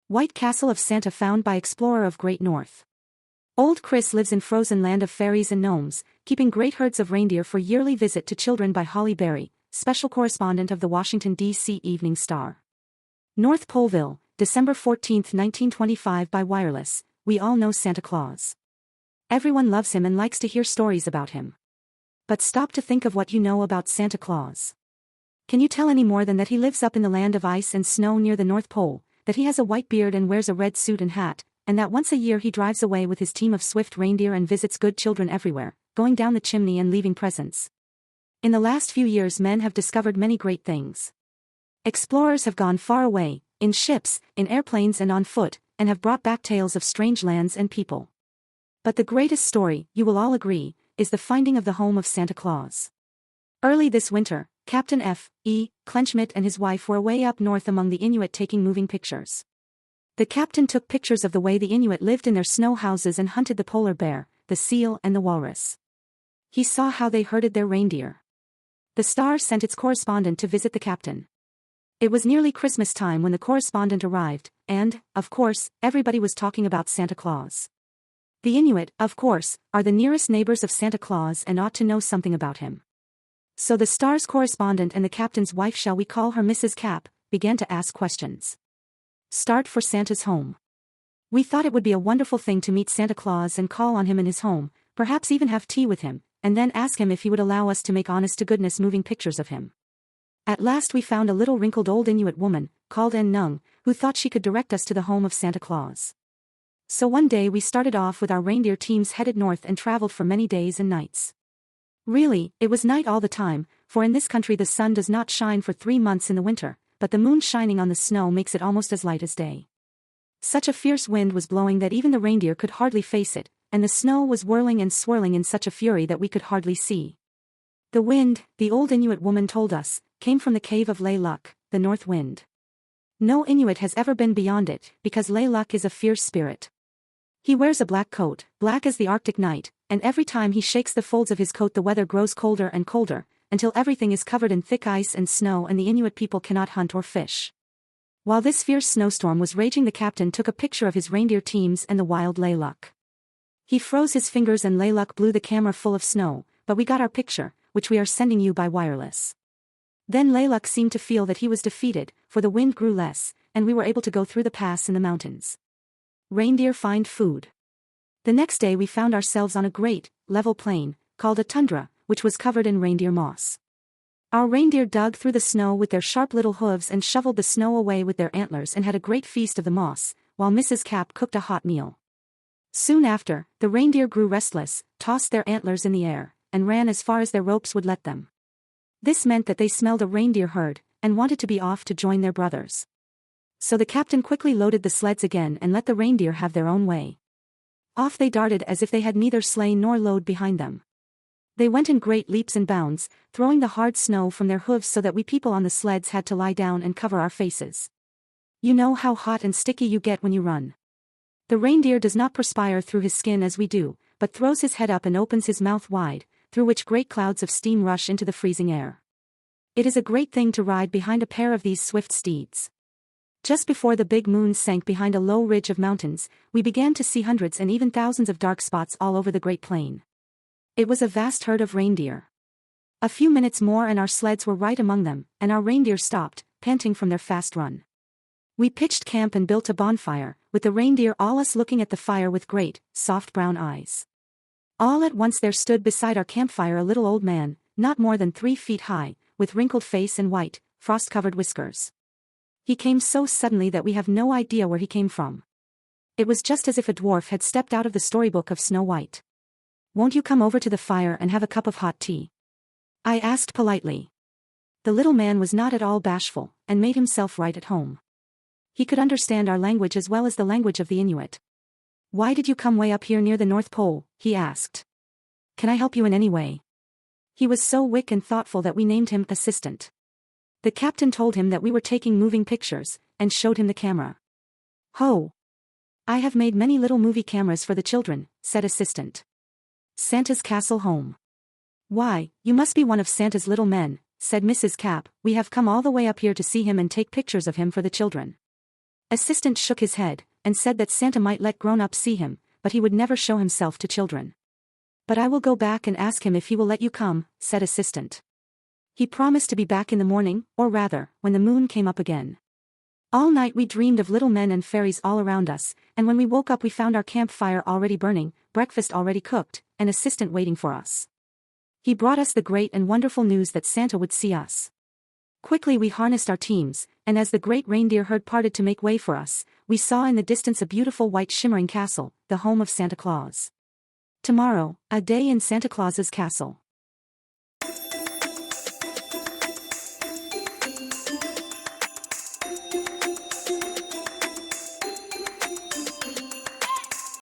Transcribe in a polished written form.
White Castle of Santa found by explorer of Great North. Old Kris lives in frozen land of fairies and gnomes, keeping great herds of reindeer for yearly visit to children by Holly Berry, special correspondent of the Washington, D.C. Evening Star. North Poleville, December 14, 1925 by wireless. We all know Santa Claus. Everyone loves him and likes to hear stories about him. But stop to think of what you know about Santa Claus. Can you tell any more than that he lives up in the land of ice and snow near the North Pole, that he has a white beard and wears a red suit and hat, and that once a year he drives away with his team of swift reindeer and visits good children everywhere, going down the chimney and leaving presents? In the last few years men have discovered many great things. Explorers have gone far away, in ships, in airplanes and on foot, and have brought back tales of strange lands and people. But the greatest story, you will all agree, is the finding of the home of Santa Claus. Early this winter, Captain F.E. Kleinschmidt and his wife were away up north among the Inuit taking moving pictures. The captain took pictures of the way the Inuit lived in their snow houses and hunted the polar bear, the seal and the walrus. He saw how they herded their reindeer. The Star sent its correspondent to visit the captain. It was nearly Christmas time when the correspondent arrived, and, of course, everybody was talking about Santa Claus. The Inuit, of course, are the nearest neighbors of Santa Claus and ought to know something about him. So the Star's correspondent and the captain's wife, shall we call her Mrs. Cap, began to ask questions. Start for Santa's home. We thought it would be a wonderful thing to meet Santa Claus and call on him in his home, perhaps even have tea with him, and then ask him if he would allow us to make honest-to-goodness moving pictures of him. At last we found a little wrinkled old Inuit woman, called Nung, who thought she could direct us to the home of Santa Claus. So one day we started off with our reindeer teams headed north and traveled for many days and nights. Really, it was night all the time, for in this country the sun does not shine for 3 months in the winter, but the moon shining on the snow makes it almost as light as day. Such a fierce wind was blowing that even the reindeer could hardly face it, and the snow was whirling and swirling in such a fury that we could hardly see. The wind, the old Inuit woman told us, came from the cave of Lay Luck, the north wind. No Inuit has ever been beyond it, because Lay Luck is a fierce spirit. He wears a black coat, black as the Arctic night, and every time he shakes the folds of his coat the weather grows colder and colder, until everything is covered in thick ice and snow and the Inuit people cannot hunt or fish. While this fierce snowstorm was raging, the captain took a picture of his reindeer teams and the wild Lay Luck. He froze his fingers and Lay Luck blew the camera full of snow, but we got our picture, which we are sending you by wireless. Then Lay Luck seemed to feel that he was defeated, for the wind grew less, and we were able to go through the pass in the mountains. Reindeer find food. The next day we found ourselves on a great, level plain, called a tundra, which was covered in reindeer moss. Our reindeer dug through the snow with their sharp little hooves and shoveled the snow away with their antlers and had a great feast of the moss, while Mrs. Cap cooked a hot meal. Soon after, the reindeer grew restless, tossed their antlers in the air, and ran as far as their ropes would let them. This meant that they smelled a reindeer herd, and wanted to be off to join their brothers. So the captain quickly loaded the sleds again and let the reindeer have their own way. Off they darted as if they had neither sleigh nor load behind them. They went in great leaps and bounds, throwing the hard snow from their hooves so that we people on the sleds had to lie down and cover our faces. You know how hot and sticky you get when you run. The reindeer does not perspire through his skin as we do, but throws his head up and opens his mouth wide, through which great clouds of steam rush into the freezing air. It is a great thing to ride behind a pair of these swift steeds. Just before the big moon sank behind a low ridge of mountains, we began to see hundreds and even thousands of dark spots all over the great plain. It was a vast herd of reindeer. A few minutes more and our sleds were right among them, and our reindeer stopped, panting from their fast run. We pitched camp and built a bonfire, with the reindeer all us looking at the fire with great, soft brown eyes. All at once there stood beside our campfire a little old man, not more than 3 feet high, with wrinkled face and white, frost-covered whiskers. He came so suddenly that we have no idea where he came from. It was just as if a dwarf had stepped out of the storybook of Snow White. "Won't you come over to the fire and have a cup of hot tea?" I asked politely. The little man was not at all bashful, and made himself right at home. He could understand our language as well as the language of the Inuit. "Why did you come way up here near the North Pole?" he asked. "Can I help you in any way?" He was so wick and thoughtful that we named him Assistant. The captain told him that we were taking moving pictures, and showed him the camera. "Ho! I have made many little movie cameras for the children," said Assistant. "Santa's castle home. Why, you must be one of Santa's little men," said Mrs. Cap. "We have come all the way up here to see him and take pictures of him for the children." Assistant shook his head, and said that Santa might let grown-ups see him, but he would never show himself to children. But I will go back and ask him if he will let you come, said Assistant. He promised to be back in the morning, or rather, when the moon came up again. All night we dreamed of little men and fairies all around us, and when we woke up we found our campfire already burning, breakfast already cooked, and Assistant waiting for us. He brought us the great and wonderful news that Santa would see us. Quickly we harnessed our teams, and as the great reindeer herd parted to make way for us, we saw in the distance a beautiful white shimmering castle, the home of Santa Claus. Tomorrow, a day in Santa Claus's castle.